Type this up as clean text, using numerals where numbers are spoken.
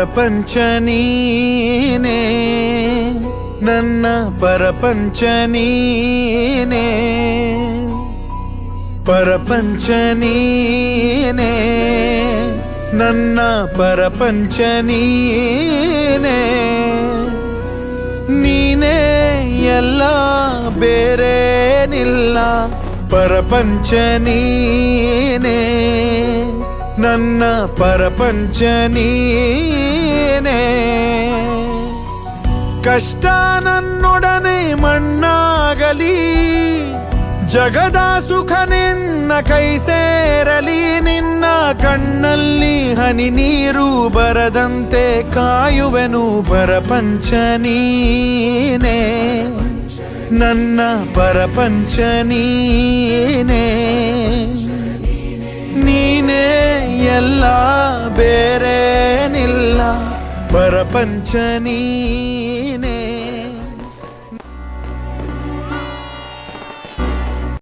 ಪರಪಂಚ ನೀನೇ ನನ್ನ ಪರಪಂಚ ನೀನೇ ಪರಪಂಚ ನೀನೇ ನನ್ನ ಪರಪಂಚ ನೀನೇ ನೀನೇ ಎಲ್ಲ ಬೇರೇನಿಲ್ಲ ಪರಪಂಚ ನೀನೇ ನನ್ನ ಪರಪಂಚ ನೀನೇ ಕಷ್ಟ ನನ್ನೊಡನೆ ಮಣ್ಣಾಗಲಿ ಜಗದ ಸುಖ ನಿನ್ನ ಕೈ ಸೇರಲಿ ನಿನ್ನ ಕಣ್ಣಲ್ಲಿ ಹನಿ ನೀರು ಬರದಂತೆ ಕಾಯುವೆನು ಪರಪಂಚ ನೀನೇ ನನ್ನ ಪರಪಂಚ ನೀನೇ ನೀನೇ ಎಲ್ಲ ಬೇರೇನಿಲ್ಲ ಪರಪಂಚ ನೀನೇ